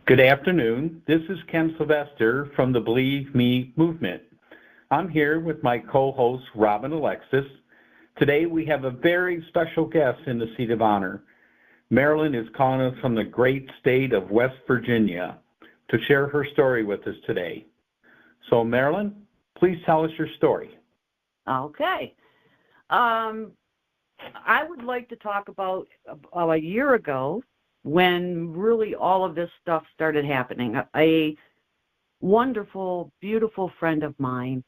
Good afternoon. This is Ken Sylvester from the Believe Me movement. I'm here with my co-host, Robin Alexis. Today we have a very special guest in the seat of honor. Marilyn is calling us from the great state of West Virginia to share her story with us today. So Marilyn, please tell us your story. Okay. I would like to talk about a year ago when really all of this stuff started happening. A wonderful, beautiful friend of mine,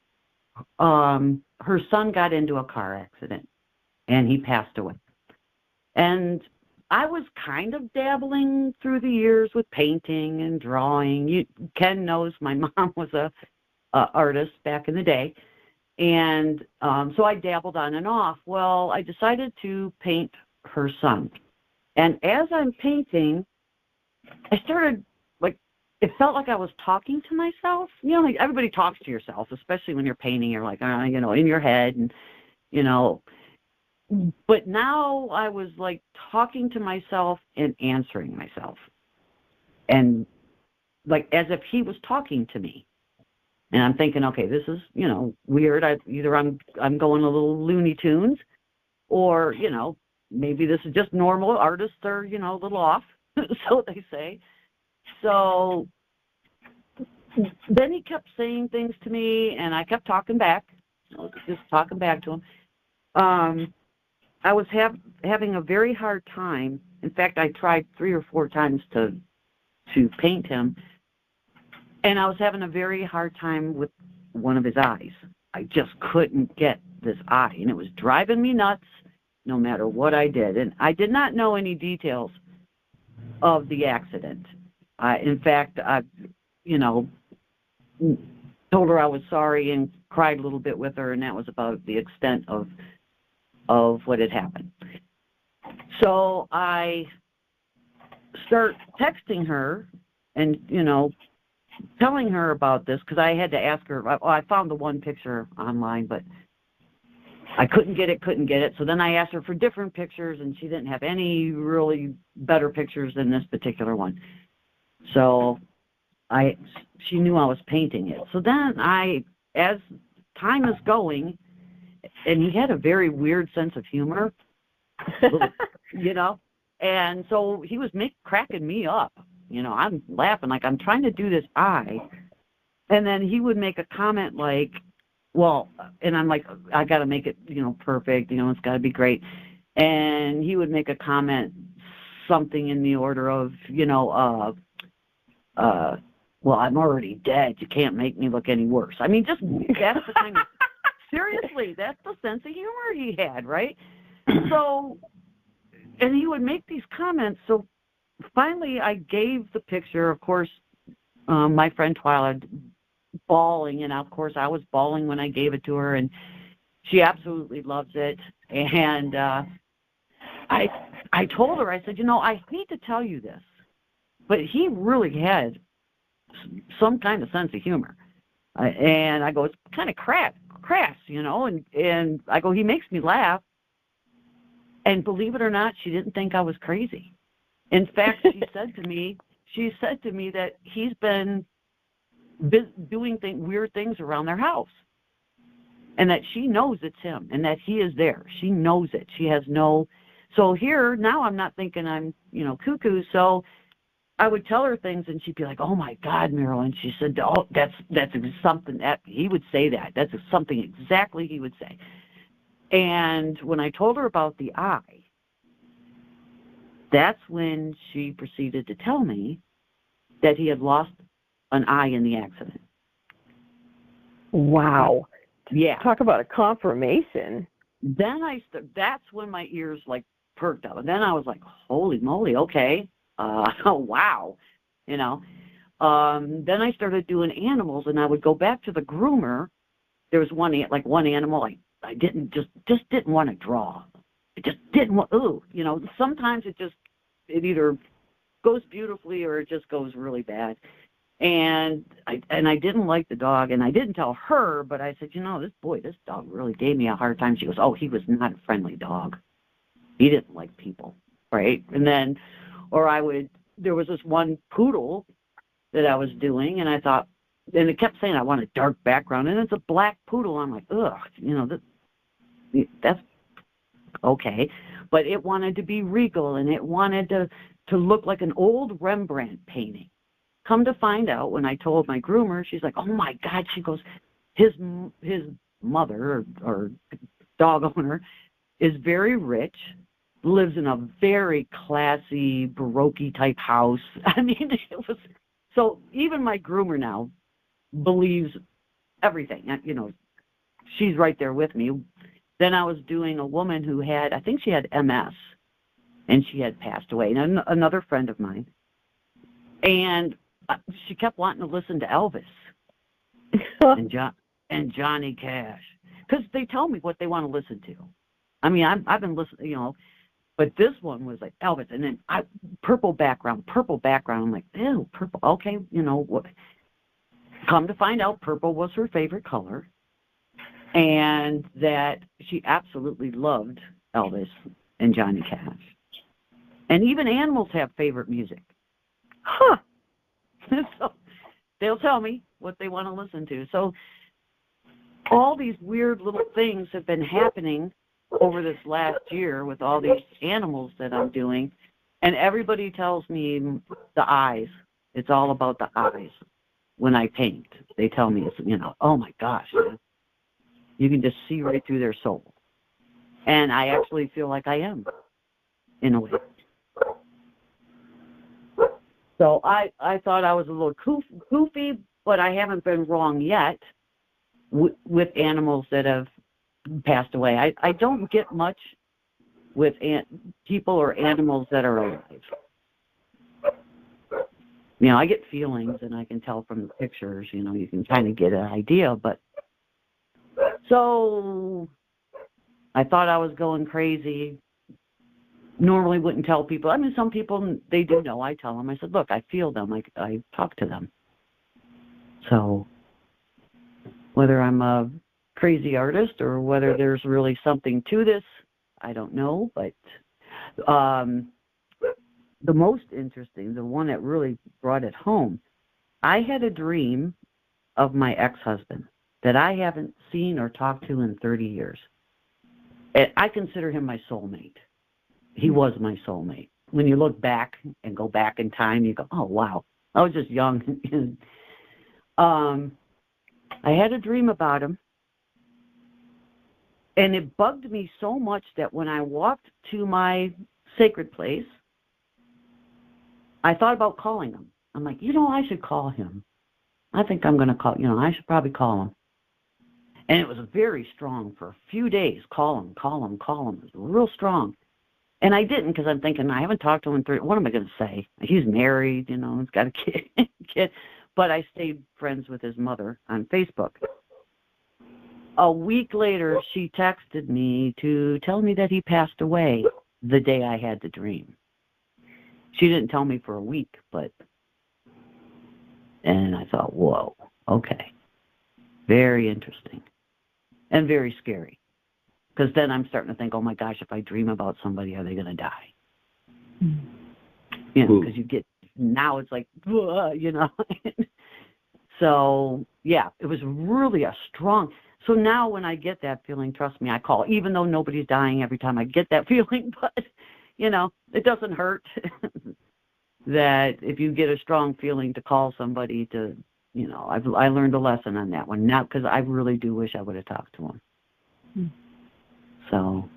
her son got into a car accident, and he passed away. And I was kind of dabbling through the years with painting and drawing. Ken knows my mom was a artist back in the day. And so I dabbled on and off. Well, I decided to paint her son. And as I'm painting, I started, it felt like I was talking to myself. Like everybody talks to yourself, especially when you're painting. You're like, in your head. And, but now I was like talking to myself and answering myself. And like as if he was talking to me. And I'm thinking, okay, this is, weird. Either I'm going a little Looney Tunes or, maybe this is just normal. Artists are, a little off, so they say. So then he kept saying things to me, and I kept talking back. I was just talking back to him. I was having a very hard time. In fact, I tried 3 or 4 times to paint him, and I was having a very hard time with one of his eyes. I just couldn't get this eye, and it was driving me nuts no matter what I did. And I did not know any details of the accident. In fact, I, told her I was sorry and cried a little bit with her, and that was about the extent of what had happened. So I start texting her and, telling her about this because I had to ask her. I found the one picture online, but I couldn't get it. So then I asked her for different pictures, and she didn't have any really better pictures than this particular one. So she knew I was painting it. So then as time is going, and he had a very weird sense of humor, and so he was cracking me up. I'm laughing like I'm trying to do this eye, and then he would make a comment like, well, and I'm like, I got to make it, perfect, it's got to be great. And he would make a comment, something in the order of, well, I'm already dead. You can't make me look any worse. I mean, just that's the kind of, seriously, that's the sense of humor he had, right? So, and he would make these comments. So finally I gave the picture, of course, my friend Twyla bawling, and of course I was bawling when I gave it to her, and she absolutely loves it. And I told her, I said, I hate to tell you this, but he really had some kind of sense of humor. And I go, it's kind of crass, and I go, he makes me laugh. And believe it or not, she didn't think I was crazy. In fact, she said to me that he's been doing weird things around their house, and that she knows it's him, and that he is there. She knows it. She has no. So here now, I'm not thinking I'm cuckoo. So I would tell her things, and she'd be like, "Oh my God, Marilyn," she said, "Oh, that's something that he would say that. That's something exactly he would say." And when I told her about the eye, that's when she proceeded to tell me that he had lost an eye in the accident. Wow. Yeah. Talk about a confirmation. Then that's when my ears perked up. And then I was like, holy moly, okay. Wow. Then I started doing animals, and I would go back to the groomer. There was one animal I didn't want to draw. I just didn't want, sometimes it either goes beautifully or it just goes really bad. And I didn't like the dog, and I didn't tell her, but I said, this dog really gave me a hard time. She goes, oh, he was not a friendly dog. He didn't like people, right? And then, there was this one poodle that I was doing, and I thought, and it kept saying I want a dark background, and it's a black poodle. I'm like, ugh, that's okay. But it wanted to be regal, and it wanted to look like an old Rembrandt painting. Come to find out, when I told my groomer, she's like, oh, my God. She goes, his mother or dog owner is very rich, lives in a very classy, Baroque-type house. I mean, it was so even my groomer now believes everything. She's right there with me. Then I was doing a woman who had, I think she had MS, and she had passed away, and another friend of mine. And she kept wanting to listen to Elvis and Johnny Cash, because they tell me what they want to listen to. I mean, I've been listening, but this one was like Elvis, and then purple background. I'm like, ew, purple. Okay, what? Come to find out, purple was her favorite color, and that she absolutely loved Elvis and Johnny Cash. And even animals have favorite music. Huh. So they'll tell me what they want to listen to. So all these weird little things have been happening over this last year with all these animals that I'm doing. And everybody tells me the eyes. It's all about the eyes. When I paint, they tell me, oh, my gosh, you can just see right through their soul. And I actually feel like I am, in a way. So I thought I was a little goofy, but I haven't been wrong yet with animals that have passed away. I don't get much with people or animals that are alive. I get feelings, and I can tell from the pictures, you can kind of get an idea. But so I thought I was going crazy. Normally wouldn't tell people. I mean, some people, they do know. I tell them. I said, look, I feel them. I talk to them. So whether I'm a crazy artist or whether there's really something to this, I don't know. But the most interesting, the one that really brought it home, I had a dream of my ex-husband that I haven't seen or talked to in 30 years. And I consider him my soulmate. He was my soulmate. When you look back and go back in time, you go, oh, wow, I was just young. I had a dream about him, and it bugged me so much that when I walked to my sacred place, I thought about calling him. I'm like, I should call him. I think I'm going to call, I should probably call him. And it was very strong for a few days. Call him. It was real strong. And I didn't, because I'm thinking, I haven't talked to him in 3. What am I going to say? He's married, he's got a kid. But I stayed friends with his mother on Facebook. A week later, she texted me to tell me that he passed away the day I had the dream. She didn't tell me for a week, and I thought, whoa, okay. Very interesting and very scary. Because then I'm starting to think, oh, my gosh, if I dream about somebody, are they going to die? Because now it's like, So, yeah, it was really a strong. So now when I get that feeling, trust me, I call. Even though nobody's dying every time I get that feeling, but, it doesn't hurt that if you get a strong feeling to call somebody to, I learned a lesson on that one. Now, because I really do wish I would have talked to him. So,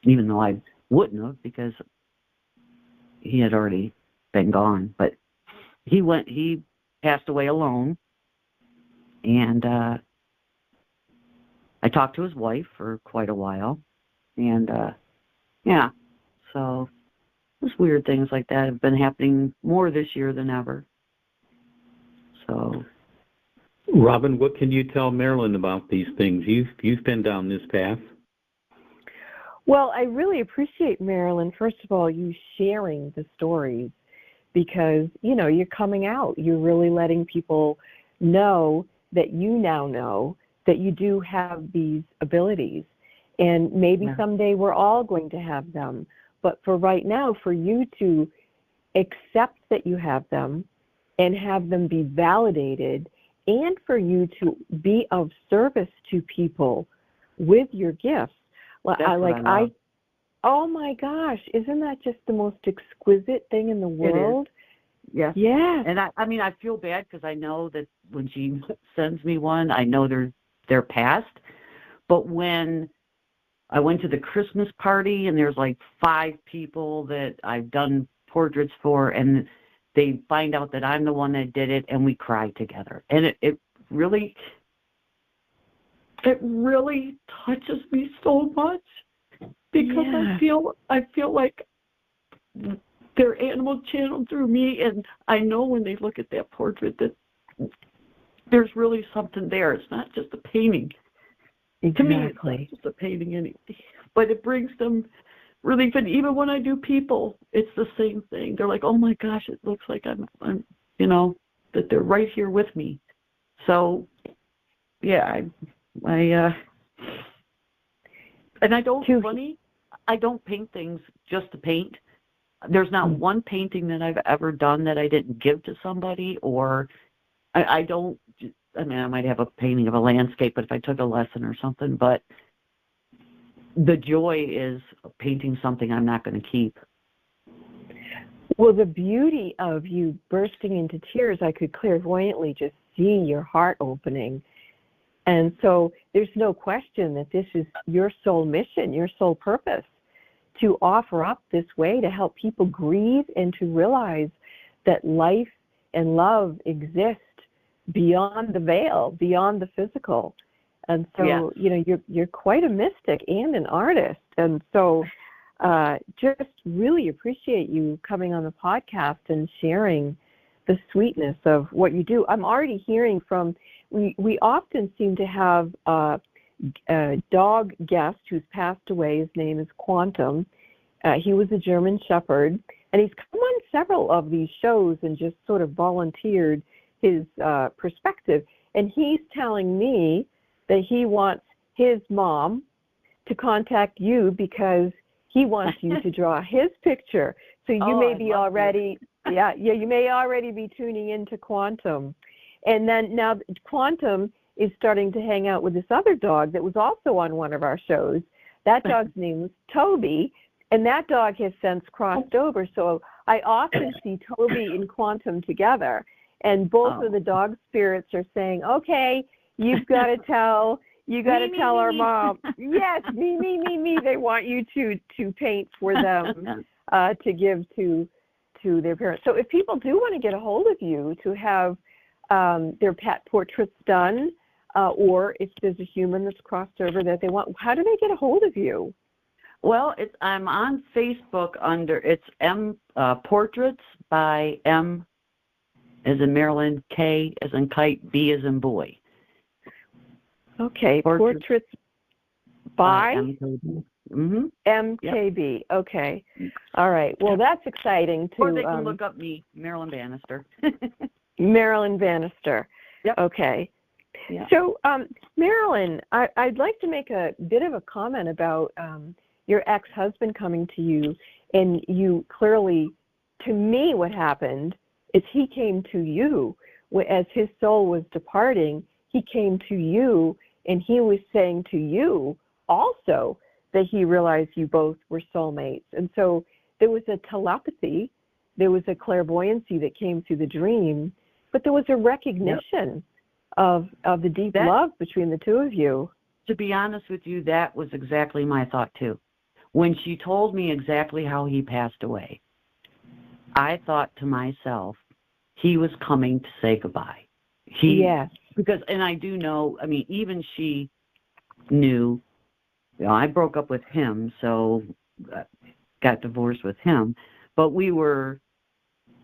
even though I wouldn't have, because he had already been gone. But he passed away alone. And I talked to his wife for quite a while. And, so just weird things like that have been happening more this year than ever. So, Robin, what can you tell Marilyn about these things? You've been down this path. Well, I really appreciate, Marilyn, first of all, you sharing the stories, because, you're coming out. You're really letting people know that you now know that you do have these abilities. And maybe someday we're all going to have them. But for right now, for you to accept that you have them and have them be validated, and for you to be of service to people with your gifts. Oh my gosh, isn't that just the most exquisite thing in the world? Yes. Yeah. And I feel bad because I know that when she sends me one, I know they're past. But when I went to the Christmas party and there's like 5 people that I've done portraits for, and they find out that I'm the one that did it, and we cry together. And it really touches me so much because I feel like they're animal channeled through me, and I know when they look at that portrait that there's really something there. It's not just a painting. Exactly. To me, it's not just a painting, but it brings them relief. And even when I do people, it's the same thing. They're like, "Oh my gosh, it looks like I'm that they're right here with me." So, yeah, and I don't paint things just to paint. There's not one painting that I've ever done that I didn't give to somebody, or I don't. I mean, I might have a painting of a landscape, but if I took a lesson or something, but the joy is painting something I'm not going to keep. Well, the beauty of you bursting into tears, I could clairvoyantly just see your heart opening. And so there's no question that this is your soul mission, your soul purpose, to offer up this way to help people grieve and to realize that life and love exist beyond the veil, beyond the physical. And so, you're quite a mystic and an artist. And so just really appreciate you coming on the podcast and sharing the sweetness of what you do. I'm already hearing from, we often seem to have a dog guest who's passed away. His name is Quantum. He was a German Shepherd, and he's come on several of these shows and just sort of volunteered his perspective. And he's telling me that he wants his mom to contact you because he wants you to draw his picture. So you may be already, you may already be tuning into Quantum. And then now Quantum is starting to hang out with this other dog that was also on one of our shows. That dog's name was Toby, and that dog has since crossed over. So I often see Toby and Quantum together, and both of the dog spirits are saying, "Okay, you've got to tell our mom." Yes, me. They want you to paint for them to give to their parents. So if people do want to get a hold of you to have their pet portraits done, or if there's a human that's crossed over that they want, how do they get a hold of you? Well, I'm on Facebook under M Portraits by M as in Maryland, K as in kite, B as in boy. Okay, Portraits by MKB. MKB. Yep. Okay. All right. Well, that's exciting too. Or they can look up me, Marilyn Bannister. Marilyn Bannister. Yep. Okay. Yep. So, Marilyn, I'd like to make a bit of a comment about your ex-husband coming to you, and you clearly, to me, what happened is he came to you as his soul was departing. He came to you, and he was saying to you also that he realized you both were soulmates. And so there was a telepathy, there was a clairvoyancy that came through the dream, but there was a recognition of the deep love between the two of you. To be honest with you, that was exactly my thought too. When she told me exactly how he passed away, I thought to myself, he was coming to say goodbye. Yes. Because, and I do know, I mean, even she knew, I broke up with him, so got divorced with him, but we were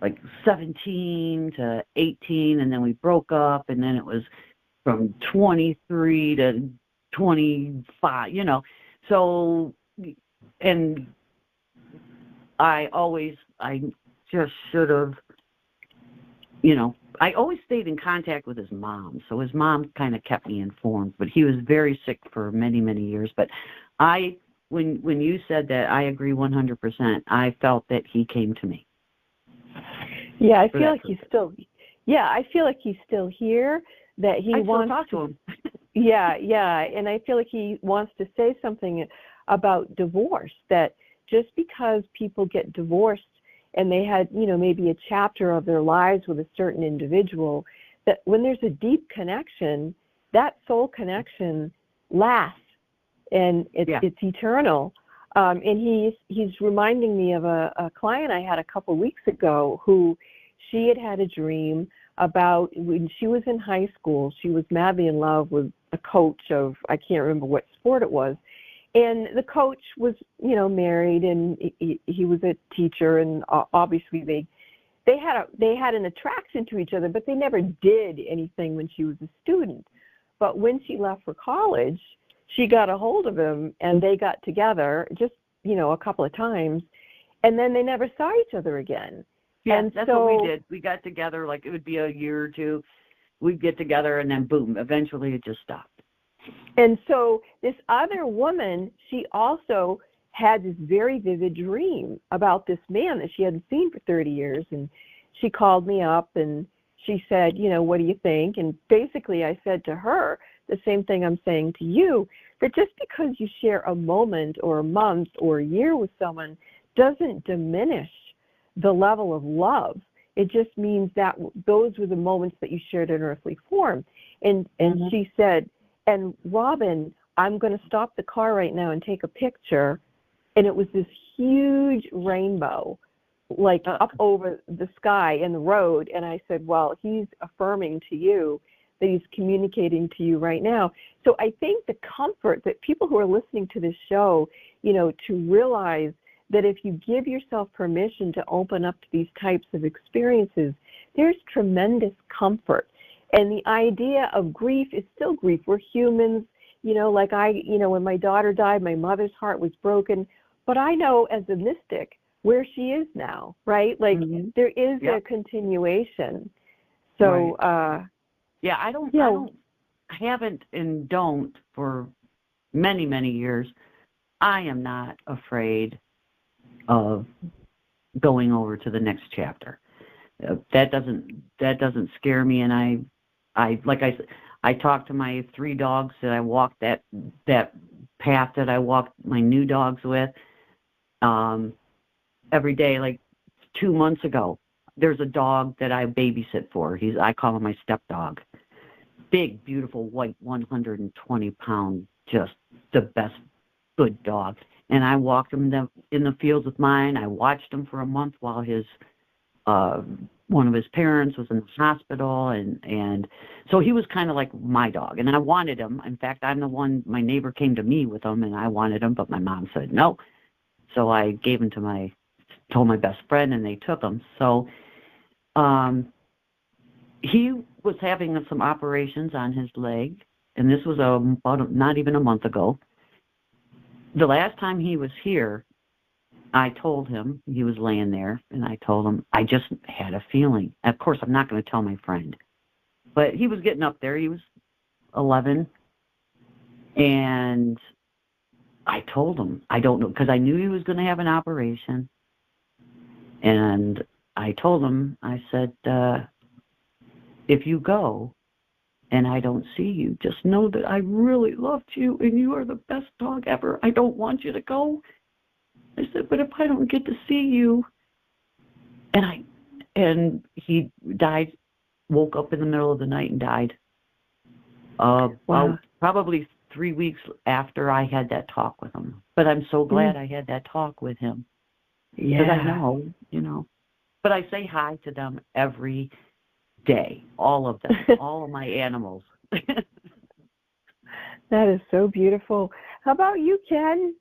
like 17 to 18, and then we broke up, and then it was from 23 to 25, so, and I just should have, I always stayed in contact with his mom, so his mom kind of kept me informed, but he was very sick for many, many years. But when you said that, I agree 100%. I felt that he came to me. Yeah, I feel like Yeah, I feel like he's still here, that he I wants still talk to him. Yeah, and I feel like he wants to say something about divorce, that just because people get divorced and they had, maybe a chapter of their lives with a certain individual, that when there's a deep connection, that soul connection lasts, and it's eternal. And he's reminding me of a client I had a couple weeks ago who she had a dream about when she was in high school. She was madly in love with a coach of, I can't remember what sport it was. And the coach was, married, and he was a teacher, and obviously they had an attraction to each other, but they never did anything when she was a student. But when she left for college, she got a hold of him, and they got together just, a couple of times, and then they never saw each other again. Yeah, and that's so, what we did. We got together, like it would be a year or two. We'd get together, and then boom, eventually it just stopped. And so this other woman, she also had this very vivid dream about this man that she hadn't seen for 30 years. And she called me up and she said, what do you think? And basically I said to her the same thing I'm saying to you, that just because you share a moment or a month or a year with someone doesn't diminish the level of love. It just means that those were the moments that you shared in earthly form. And she said, and Robin, I'm going to stop the car right now and take a picture. And it was this huge rainbow, like up over the sky and the road. And I said, well, he's affirming to you that he's communicating to you right now. So I think the comfort that people who are listening to this show, to realize that if you give yourself permission to open up to these types of experiences, there's tremendous comfort. And the idea of grief is still grief. We're humans, like when my daughter died, my mother's heart was broken. But I know as a mystic where she is now, right? Like there is a continuation. So, right. I haven't and don't for many, many years. I am not afraid of going over to the next chapter. That doesn't scare me, and I talk to my 3 dogs that I walked that path that I walked my new dogs with every day. Like 2 months ago, there's a dog that I babysit for. I call him my stepdog. Big, beautiful, white, 120-pound, just the best good dog. And I walked him in the fields with mine. I watched him for a month while his one of his parents was in the hospital, and so he was kind of like my dog, and I wanted him. In fact, I'm the one, my neighbor came to me with him, and I wanted him, but my mom said no. So I gave him told my best friend, and they took him. So he was having some operations on his leg, and this was not even a month ago. The last time he was here, I told him, he was laying there, and I told him, I just had a feeling. Of course, I'm not going to tell my friend. But he was getting up there. He was 11. And I told him, I don't know, because I knew he was going to have an operation. And I told him, I said, if you go and I don't see you, just know that I really loved you, and you are the best dog ever. I don't want you to go. I said, but if I don't get to see you, and he died, woke up in the middle of the night and died. Wow. Probably 3 weeks after I had that talk with him. But I'm so glad I had that talk with him. Yeah. Because I know. But I say hi to them every day, all of them, all of my animals. That is so beautiful. How about you, Ken?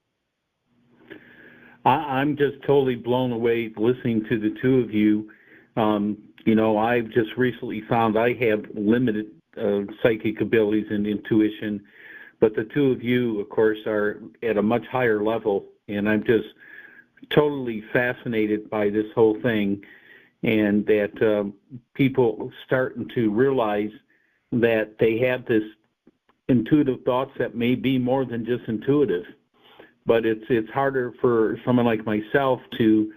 I'm just totally blown away listening to the two of you. I've just recently found I have limited psychic abilities and intuition, but the two of you, of course, are at a much higher level, and I'm just totally fascinated by this whole thing, and that people starting to realize that they have this intuitive thoughts that may be more than just intuitive. But it's harder for someone like myself to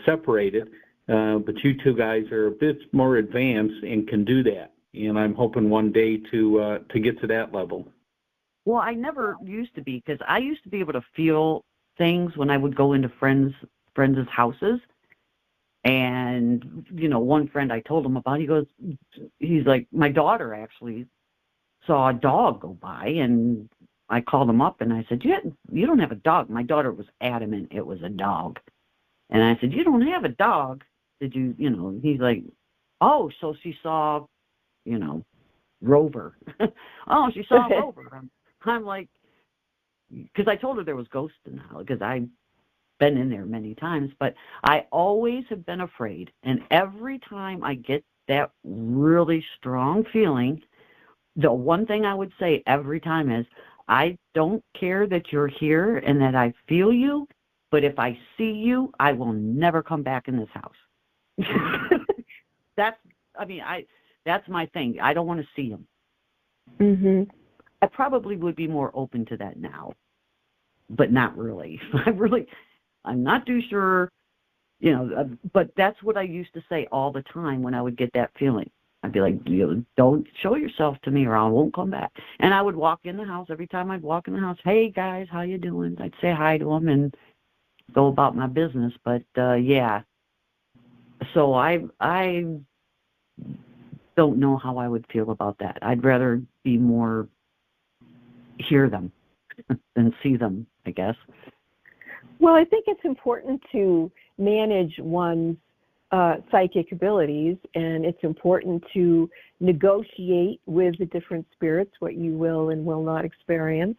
separate it. but you two guys are a bit more advanced and can do that. And I'm hoping one day to get to that level. Well, I never used to be, because I used to be able to feel things when I would go into friends' houses. And, one friend I told him about, he's like, my daughter actually saw a dog go by, and I called him up and I said, you don't have a dog. My daughter was adamant it was a dog. And I said, you don't have a dog. Did you, he's like, oh, so she saw, Rover. Oh, she saw Rover. I'm like, because I told her there was ghosts in the house, because I've been in there many times, but I always have been afraid. And every time I get that really strong feeling, the one thing I would say every time is, I don't care that you're here and that I feel you, but if I see you, I will never come back in this house. That's my thing. I don't want to see him. Mm-hmm. I probably would be more open to that now, but not really. I'm not too sure, but that's what I used to say all the time when I would get that feeling. I'd be like, don't show yourself to me or I won't come back. And I would walk in the house. Every time I'd walk in the house, hey, guys, how you doing? I'd say hi to them and go about my business. But, yeah, so I don't know how I would feel about that. I'd rather be more hear them than see them, I guess. Well, I think it's important to manage one's psychic abilities, and it's important to negotiate with the different spirits what you will and will not experience.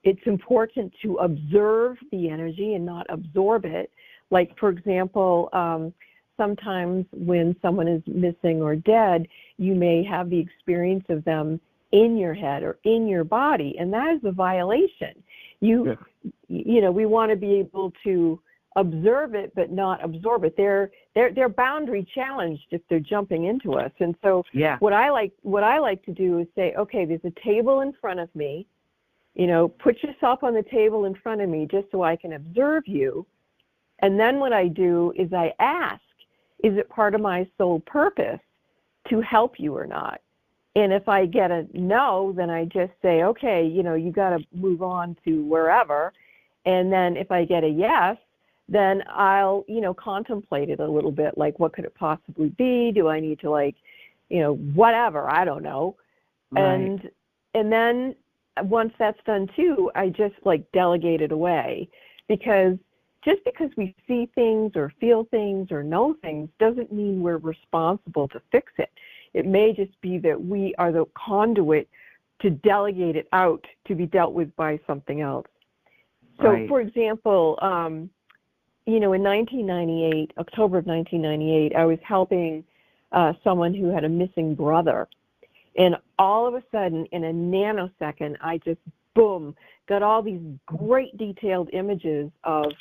It's important to observe the energy and not absorb it. Like, for example, sometimes when someone is missing or dead, you may have the experience of them in your head or in your body, and that is a violation. We want to be able to observe it but not absorb it. They're boundary challenged if they're jumping into us. And so what I like to do is say, okay, there's a table in front of me. Put yourself on the table in front of me just so I can observe you. And then what I do is I ask, is it part of my soul purpose to help you or not? And if I get a no, then I just say, okay, you got to move on to wherever. And then if I get a yes, then I'll, contemplate it a little bit, like what could it possibly be? Do I need to whatever, I don't know. Right. And then once that's done too, I just delegate it away, because just because we see things or feel things or know things doesn't mean we're responsible to fix it. It may just be that we are the conduit to delegate it out to be dealt with by something else. So, right. For example, in 1998, October of 1998, I was helping someone who had a missing brother. And all of a sudden, in a nanosecond, I just, boom, got all these great detailed images of,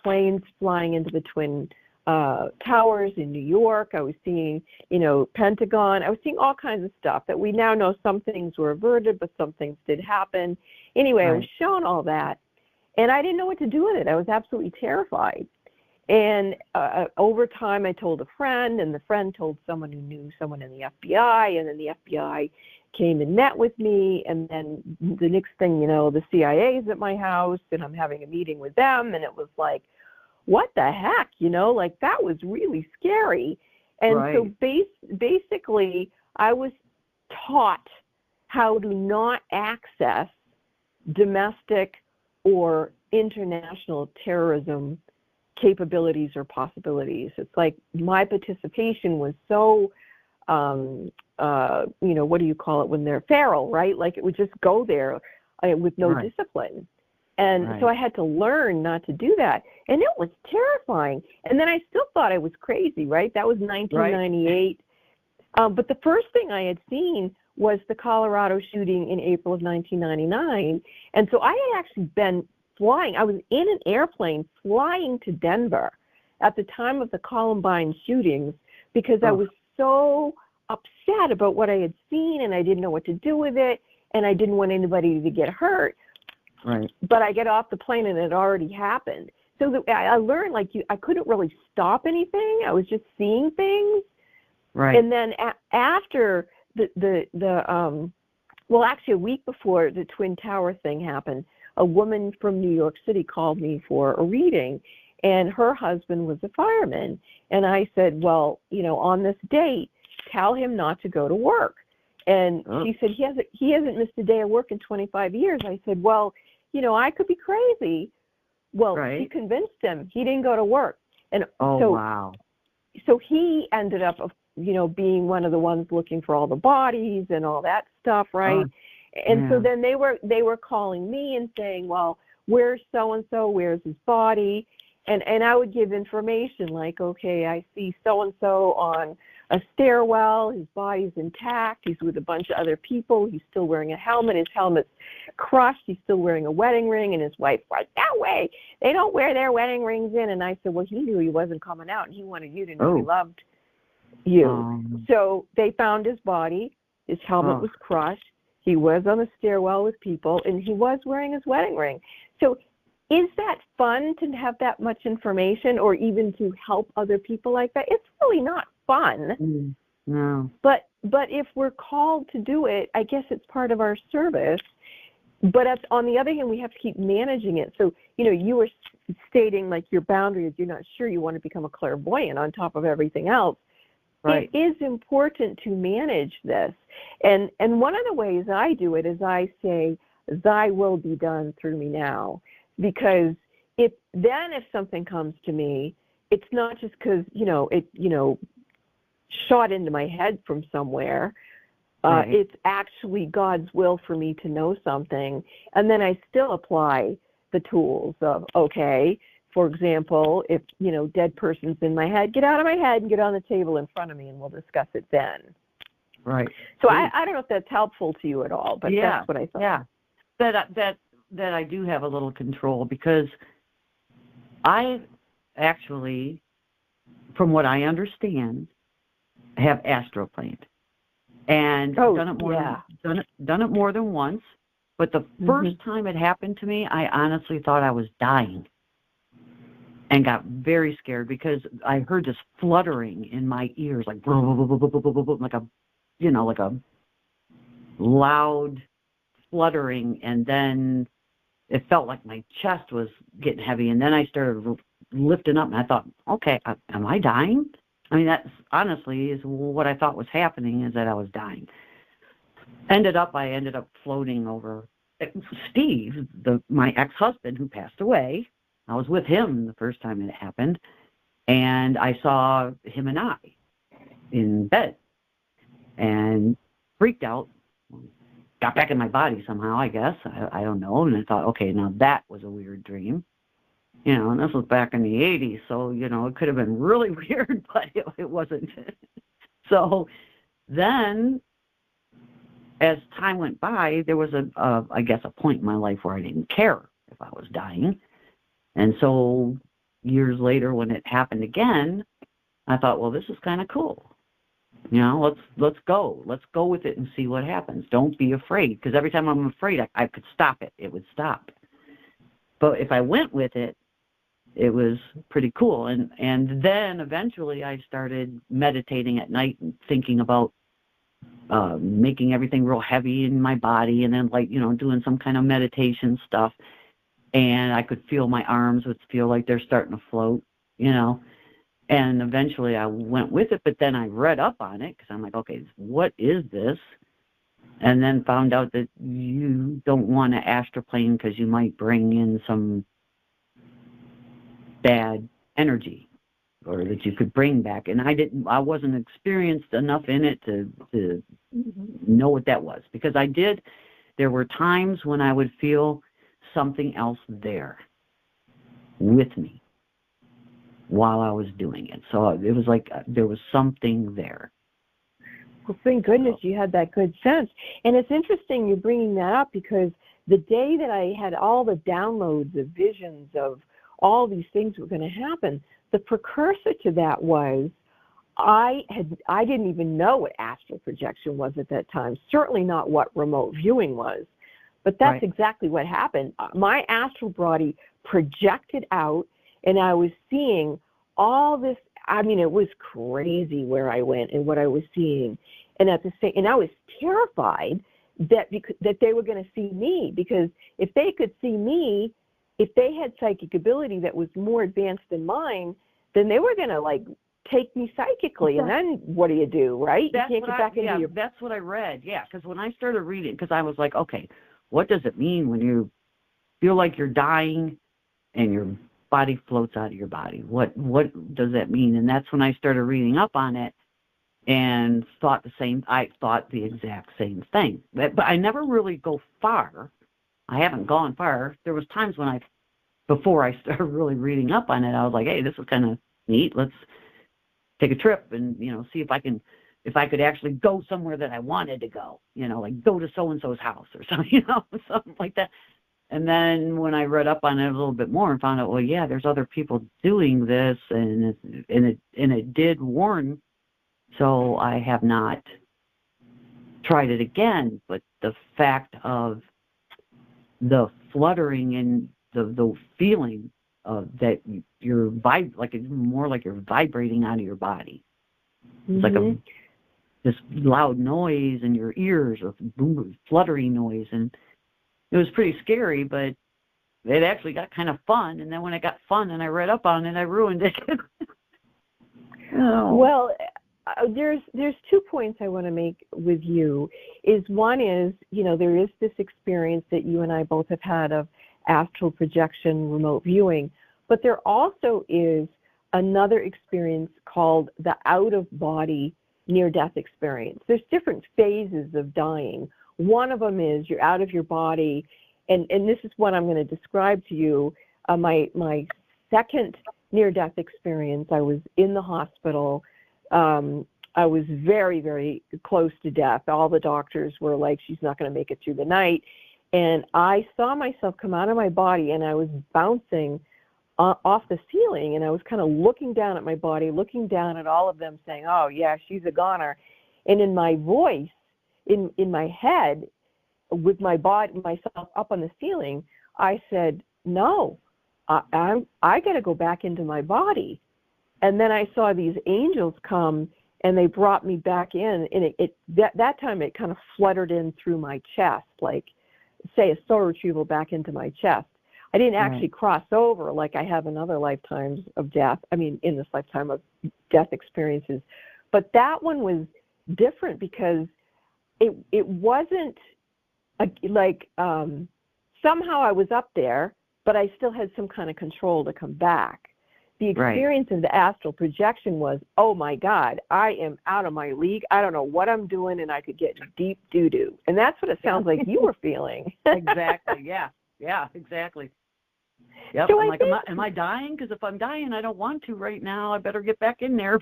planes flying into the Twin Towers in New York. I was seeing, Pentagon. I was seeing all kinds of stuff that we now know some things were averted, but some things did happen. Anyway, right. I was shown all that, and I didn't know what to do with it. I was absolutely terrified. And over time, I told a friend, and the friend told someone who knew someone in the FBI, and then the FBI came and met with me, and then the next thing you know, the CIA is at my house, and I'm having a meeting with them, and it was like, what the heck, that was really scary. And right. So basically, I was taught how to not access domestic or international terrorism capabilities or possibilities. It's like my participation was so, what do you call it when they're feral, right? Like it would just go there with no right. discipline. And right. so I had to learn not to do that. And it was terrifying. And then I still thought I was crazy, right? That was 1998. Right. But the first thing I had seen was the Colorado shooting in April of 1999. And so I had actually been flying. I was in an airplane flying to Denver at the time of the Columbine shootings because I was so upset about what I had seen, and I didn't know what to do with it, and I didn't want anybody to get hurt. Right. But I get off the plane and it already happened. So I learned I couldn't really stop anything. I was just seeing things. Right. And then after well, actually a week before the Twin Tower thing happened, a woman from New York City called me for a reading, and her husband was a fireman. And I said, well, on this date, tell him not to go to work. And she said, he hasn't missed a day of work in 25 years. I said, well, I could be crazy. Well, she convinced him. He didn't go to work. And wow. So he ended up, being one of the ones looking for all the bodies and all that stuff, right? And so then they were calling me and saying, well, where's so-and-so? Where's his body? And I would give information like, okay, I see so-and-so on a stairwell. His body's intact. He's with a bunch of other people. He's still wearing a helmet. His helmet's crushed. He's still wearing a wedding ring. And his wife's like, that way. They don't wear their wedding rings in. And I said, well, he knew he wasn't coming out, and he wanted you to know he loved you. So they found his body. His helmet was crushed. He was on the stairwell with people, and he was wearing his wedding ring. So is that fun to have that much information, or even to help other people like that? It's really not fun. No. But if we're called to do it, I guess it's part of our service. But on the other hand, we have to keep managing it. So, you were stating like your boundary is you're not sure you want to become a clairvoyant on top of everything else. Right. It is important to manage this. And one of the ways I do it is I say, thy will be done through me now. Because if something comes to me, it's not just because, it shot into my head from somewhere. It's actually God's will for me to know something. And then I still apply the tools of, okay, for example, if, dead person's in my head, get out of my head and get on the table in front of me and we'll discuss it then. Right. So I don't know if that's helpful to you at all, but that's what I thought. Yeah. That I do have a little control, because I actually, from what I understand, have astroplaned. And done it more than once. But the first time it happened to me, I honestly thought I was dying. And got very scared because I heard this fluttering in my ears, like like a loud fluttering, and then it felt like my chest was getting heavy, and then I started lifting up, and I thought, okay, am I dying? I mean, that's honestly is what I thought was happening, is that I was dying. I ended up floating over Steve, my ex-husband who passed away. I was with him the first time it happened, and I saw him and I in bed and freaked out, got back in my body somehow, I guess. I don't know. And I thought, okay, now that was a weird dream. And this was back in the 80s, so, it could have been really weird, but it wasn't. So then, as time went by, there was I guess, a point in my life where I didn't care if I was dying. And so years later, when it happened again, I thought, well, this is kind of cool. Let's go. Let's go with it and see what happens. Don't be afraid, because every time I'm afraid, I could stop it. It would stop. But if I went with it, it was pretty cool. And then eventually I started meditating at night and thinking about making everything real heavy in my body, and then doing some kind of meditation stuff. And I could feel my arms would feel like they're starting to float, And eventually I went with it, but then I read up on it because I'm like, okay, what is this? And then found out that you don't want to astroplane because you might bring in some bad energy, or that you could bring back. And I wasn't experienced enough in it to know what that was, because there were times when I would feel something else there with me while I was doing it. So it was like there was something there. Well, thank goodness you had that good sense. And it's interesting you're bringing that up, because the day that I had all the downloads of visions of all these things were going to happen, the precursor to that was I didn't even know what astral projection was at that time, certainly not what remote viewing was. But that's exactly what happened. My astral body projected out, and I was seeing all this. I mean, it was crazy where I went and what I was seeing, and and I was terrified that they were going to see me, because if they could see me, if they had psychic ability that was more advanced than mine, then they were going to like take me psychically, and then what do you do, right? That's you can't get back into your... That's what I read, yeah, because when I started reading, because I was like, okay, what does it mean when you feel like you're dying and your body floats out of your body? What does that mean? And that's when I started reading up on it and thought the exact same thing. But I never really go far. I haven't gone far. There was times when before I started really reading up on it, I was like, hey, this is kind of neat. Let's take a trip and, see if I could actually go somewhere that I wanted to go, like go to so-and-so's house or something, something like that. And then when I read up on it a little bit more and found out, well, yeah, there's other people doing this, and it did warn. So I have not tried it again, but the fact of the fluttering and the feeling of that you're it's more like you're vibrating out of your body. It's like this loud noise in your ears, or boom, fluttery noise, and it was pretty scary, but it actually got kind of fun. And then when it got fun and I read up on it, I ruined it. Well, there's 2 points I want to make with you. One is, there is this experience that you and I both have had of astral projection, remote viewing, but there also is another experience called the out-of-body near-death experience. There's different phases of dying. One of them is you're out of your body, and this is what I'm going to describe to you. My second near-death experience, I was in the hospital. I was very, very close to death. All the doctors were like, she's not going to make it through the night. And I saw myself come out of my body, and I was bouncing off the ceiling, and I was kind of looking down at my body, looking down at all of them, saying, oh, yeah, she's a goner. And in my voice, in my head, with myself up on the ceiling, I said, no, I got to go back into my body. And then I saw these angels come, and they brought me back in, and that time it kind of fluttered in through my chest, like, say, a soul retrieval back into my chest. I didn't actually cross over like I have in other lifetimes of death. I mean, in this lifetime of death experiences. But that one was different because it wasn't somehow I was up there, but I still had some kind of control to come back. The experience of the astral projection was, oh my God, I am out of my league. I don't know what I'm doing, and I could get deep doo-doo. And that's what it sounds like you were feeling. Exactly, yeah. Yeah, exactly. Yep. So I'm like, am I dying? Because if I'm dying, I don't want to right now. I better get back in there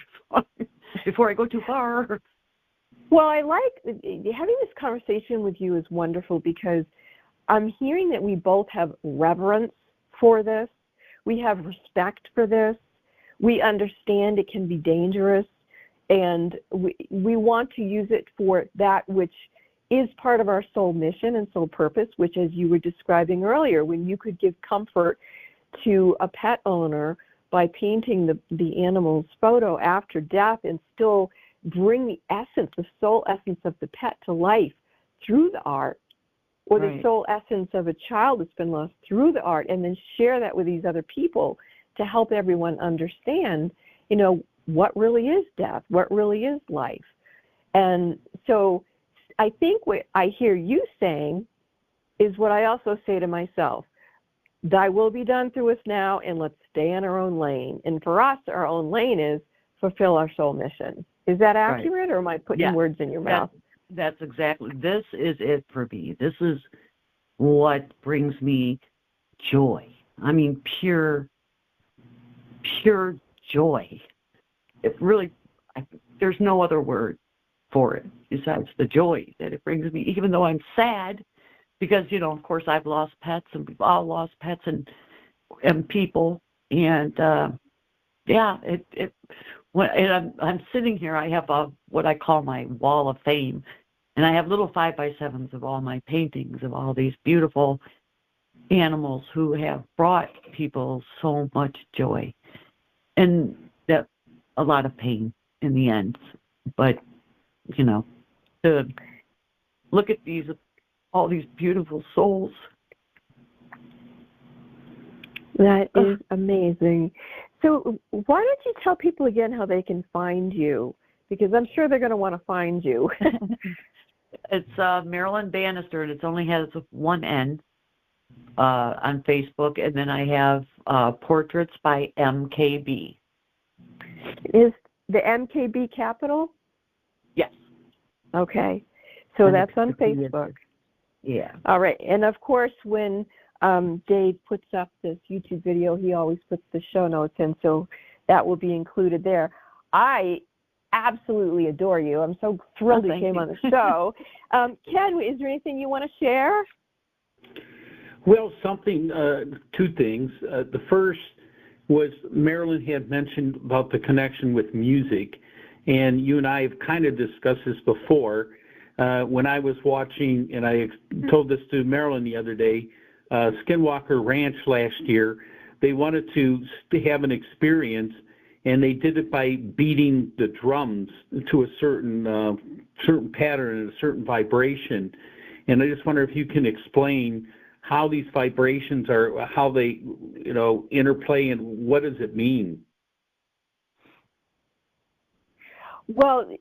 before I go too far. Well, I like having this conversation with you is wonderful, because I'm hearing that we both have reverence for this. We have respect for this. We understand it can be dangerous, and we want to use it for that which is part of our soul mission and soul purpose, which, as you were describing earlier, when you could give comfort to a pet owner by painting the animal's photo after death and still bring the essence, the soul essence of the pet to life through the art, or the soul essence of a child that's been lost through the art, and then share that with these other people to help everyone understand, what really is death, what really is life. And so I think what I hear you saying is what I also say to myself: thy will be done through us now, and let's stay in our own lane. And for us, our own lane is fulfill our soul mission. Is that accurate, or am I putting words in your mouth? That's exactly. This is it for me. This is what brings me joy. I mean, pure joy. It really, there's no other word for it besides the joy that it brings me, even though I'm sad, because, of course, I've lost pets, and we've all lost pets and people. And, when I'm sitting here, I have what I call my wall of fame. And I have little 5x7s of all my paintings of all these beautiful animals who have brought people so much joy, and that a lot of pain in the end. But, you know, to look at all these beautiful souls. That is amazing. So why don't you tell people again how they can find you? Because I'm sure they're going to want to find you. It's Marilyn Bannister, and it only has one N on Facebook. And then I have Portraits by MKB. Is the MKB capital? Yes. Okay. So that's on Facebook. Yeah. All right. And, of course, when Dave puts up this YouTube video, he always puts the show notes in, so that will be included there. I absolutely adore you. I'm so thrilled you came on the show. Ken, is there anything you want to share? Well, two things. The first was Marilyn had mentioned about the connection with music, and you and I have kind of discussed this before. When I was watching, and I told this to Marilyn the other day, Skinwalker Ranch last year, they wanted to have an experience, and they did it by beating the drums to a certain pattern and a certain vibration. And I just wonder if you can explain how these vibrations are, how they, interplay, and what does it mean? Well,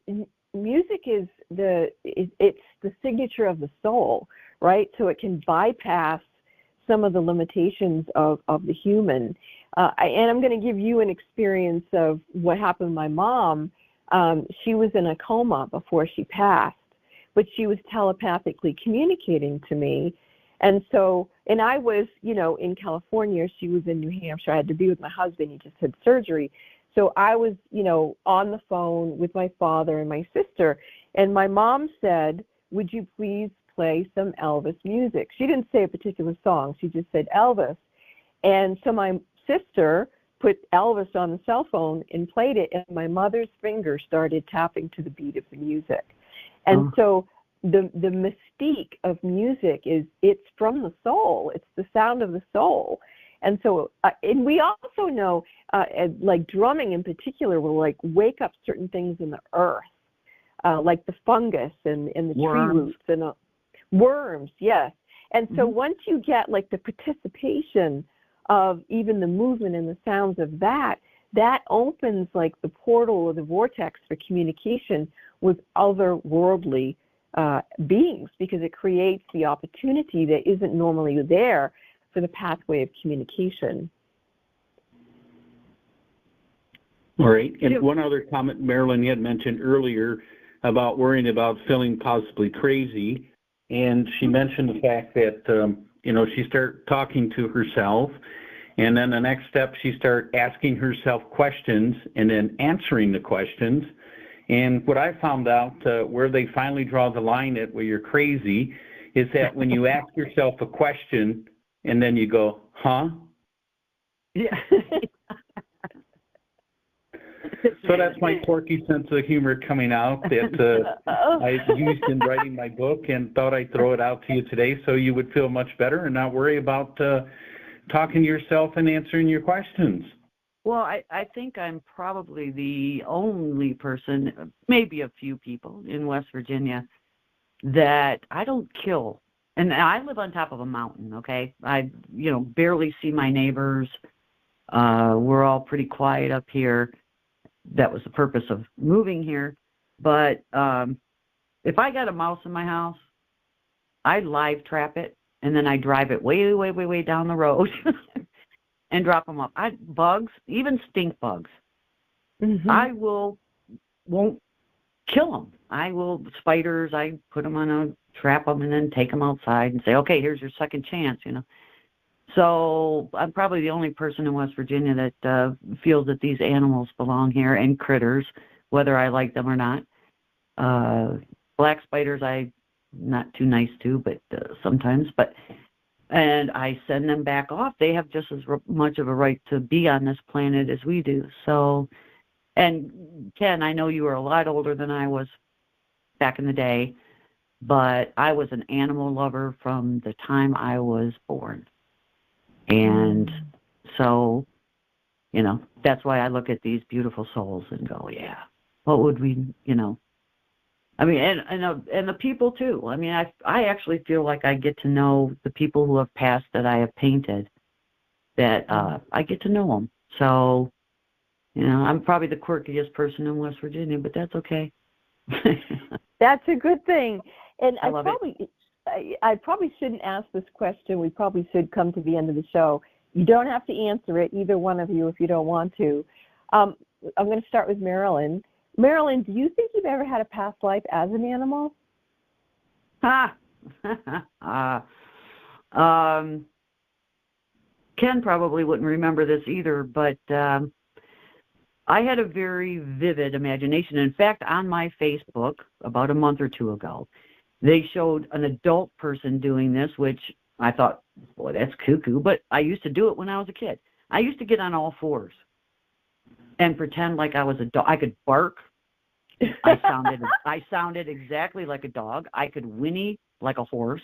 music is it's the signature of the soul, right? So it can bypass some of the limitations of the human. And I'm going to give you an experience of what happened to my mom. She was in a coma before she passed, but she was telepathically communicating to me. And so, and I was, in California, she was in New Hampshire. I had to be with my husband. He just had surgery. So I was, on the phone with my father and my sister. And my mom said, would you please play some Elvis music? She didn't say a particular song. She just said Elvis. And so my sister put Elvis on the cell phone and played it, and my mother's finger started tapping to the beat of the music. And so the mystique of music is it's from the soul. It's the sound of the soul. And so, and we also know, like drumming in particular will like wake up certain things in the earth, like the fungus and the tree roots and worms, yes. And so once you get like the participation of even the movement and the sounds of that opens like the portal or the vortex for communication with otherworldly beings, because it creates the opportunity that isn't normally there for the pathway of communication. All right. And one other comment Marilyn had mentioned earlier about worrying about feeling possibly crazy. And she mentioned the fact that, she started talking to herself. And then the next step, she started asking herself questions and then answering the questions. And what I found out, where they finally draw the line at where you're crazy, is that when you ask yourself a question and then you go, huh? Yeah. So that's my quirky sense of humor coming out that I used in writing my book, and thought I'd throw it out to you today so you would feel much better and not worry about talking to yourself and answering your questions. Well, I think I'm probably the only person, maybe a few people in West Virginia, that I don't kill. And I live on top of a mountain, okay? I, barely see my neighbors. We're all pretty quiet up here. That was the purpose of moving here. But if I got a mouse in my house, I live trap it, and then I drive it way, way, way, way down the road and drop them up. Bugs, even stink bugs, I won't kill them. Spiders, I put them on a trap them and then take them outside and say, okay, here's your second chance, So I'm probably the only person in West Virginia that feels that these animals belong here, and critters, whether I like them or not. Black spiders I'm not too nice to, but sometimes. And I send them back off. They have just as much of a right to be on this planet as we do. So, and Ken, I know you were a lot older than I was back in the day, but I was an animal lover from the time I was born. And so, that's why I look at these beautiful souls and go, yeah, what would we, I mean, and the people too. I mean, I actually feel like I get to know the people who have passed that I have painted, that I get to know them. So, I'm probably the quirkiest person in West Virginia, but that's okay. That's a good thing. And I probably shouldn't ask this question. We probably should come to the end of the show. You don't have to answer it, either one of you, if you don't want to. I'm going to start with Marilyn. Marilyn, do you think you've ever had a past life as an animal? Ken probably wouldn't remember this either, but I had a very vivid imagination. In fact, on my Facebook about a month or two ago, they showed an adult person doing this, which I thought, boy, that's cuckoo. But I used to do it when I was a kid. I used to get on all fours and pretend like I was a dog. I could bark. I sounded exactly like a dog. I could whinny like a horse.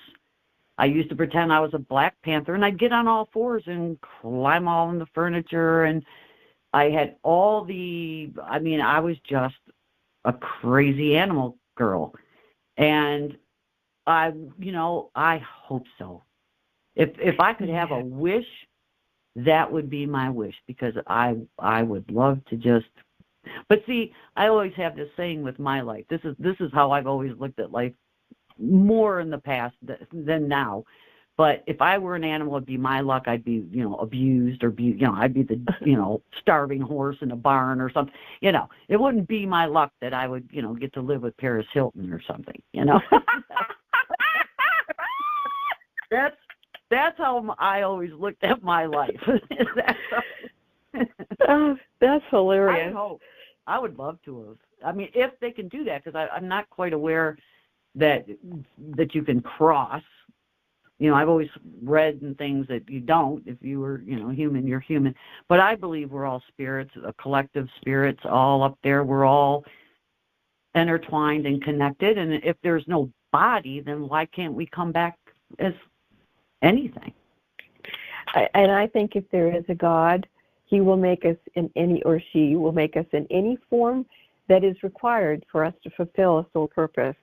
I used to pretend I was a Black Panther, and I'd get on all fours and climb all in the furniture. And I had I was just a crazy animal girl. And I hope so. If I could have a wish, that would be my wish, because I would love to just. But see, I always have this saying with my life. This is how I've always looked at life, more in the past than now. But if I were an animal, it'd be my luck. I'd be, abused, or I'd be the, starving horse in a barn or something. It wouldn't be my luck that I would, get to live with Paris Hilton or something. That's how I always looked at my life. That's hilarious. I would love to have. I mean, if they can do that, because I'm not quite aware that you can cross. I've always read in things that you don't. If you were, human, you're human. But I believe we're all spirits, a collective spirits, all up there. We're all intertwined and connected. And if there's no body, then why can't we come back as anything? And I think if there is a God, he will make us in any, or she will make us in any form that is required for us to fulfill a soul purpose.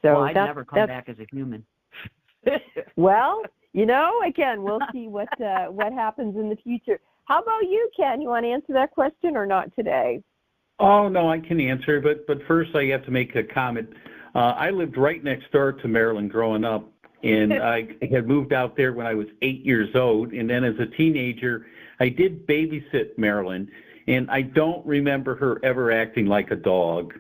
So I'd never come back as a human. Well, again, we'll see what happens in the future. How about you, Ken? You want to answer that question or not today? Oh, no, I can answer, but first I have to make a comment. I lived right next door to Maryland growing up, and I had moved out there when I was 8 years old, and then as a teenager, I did babysit Marilyn, and I don't remember her ever acting like a dog.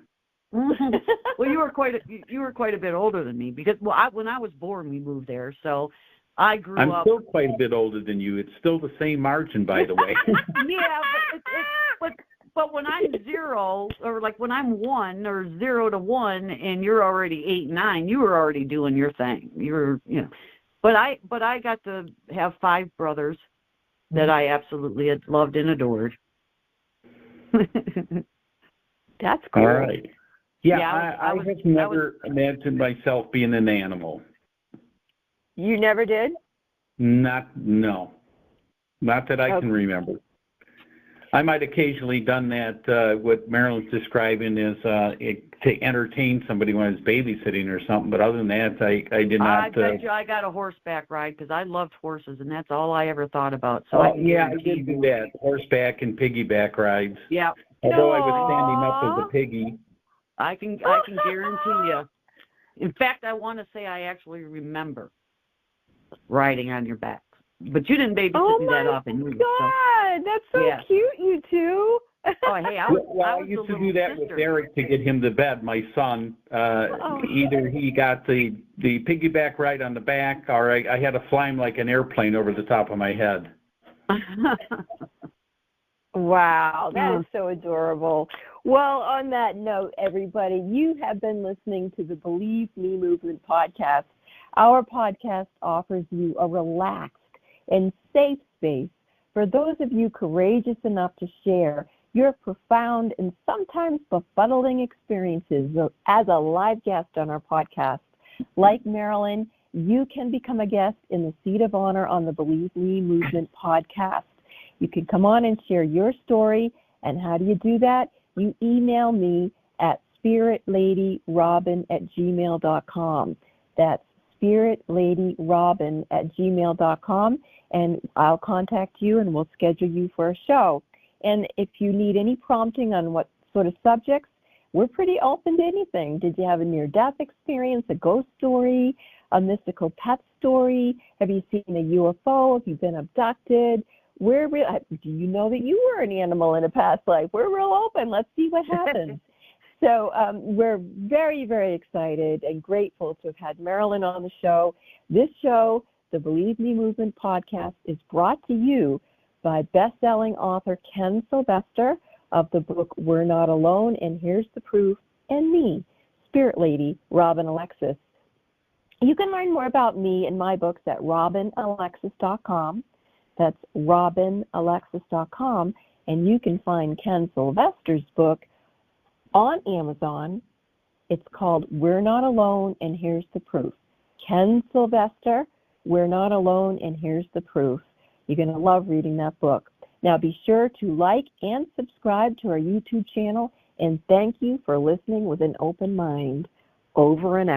Well, you were quite a bit older than me, because when I was born, we moved there, so I grew up. I'm still quite a bit older than you. It's still the same margin, by the way. Yeah, but when I'm 0, or like when I'm 1 or 0 to 1, and you're already 8, 9, you were already doing your thing. But I got to have 5 brothers that I absolutely had loved and adored. That's cool. All right. Yeah, I have never imagined myself being an animal. You never did? No. Not that I can remember. I might occasionally done that, what Marilyn's describing is to entertain somebody when I was babysitting or something, but other than that, I did not. I bet you I got a horseback ride, because I loved horses, and that's all I ever thought about. So I did do that, horseback and piggyback rides. Yeah. Although I was standing up as a piggy. I can guarantee you. In fact, I want to say I actually remember riding on your back. But you didn't babysit me that often. Oh, my God. That's so cute, you two. Oh, hey, I used to do that with Eric to get him to bed, my son. Either he got the piggyback ride on the back, or I had to fly him like an airplane over the top of my head. Wow, that is so adorable. Well, on that note, everybody, you have been listening to the Believe Me Movement podcast. Our podcast offers you a relaxed and safe space for those of you courageous enough to share your profound and sometimes befuddling experiences as a live guest on our podcast. Like Marilyn, you can become a guest in the Seat of Honor on the Believe Me Movement podcast. You can come on and share your story. And how do you do that? You email me at spiritladyrobin@gmail.com. That's spiritladyrobin@gmail.com, and I'll contact you and we'll schedule you for a show. And if you need any prompting on what sort of subjects, we're pretty open to anything. Did you have a near-death experience, a ghost story, a mystical pet story? Have you seen a UFO? Have you been abducted? Do you know that you were an animal in a past life? We're real open. Let's see what happens. So we're very, very excited and grateful to have had Marilyn on the show. This show, the Believe Me Movement podcast, is brought to you by best-selling author Ken Sylvester of the book We're Not Alone, and Here's the Proof, and me, Spirit Lady Robin Alexis. You can learn more about me and my books at robinalexis.com. That's robinalexis.com, and you can find Ken Sylvester's book on Amazon. It's called We're Not Alone, and Here's the Proof. Ken Sylvester, We're Not Alone, and Here's the Proof. You're going to love reading that book. Now be sure to like and subscribe to our YouTube channel, and thank you for listening with an open mind. Over and out.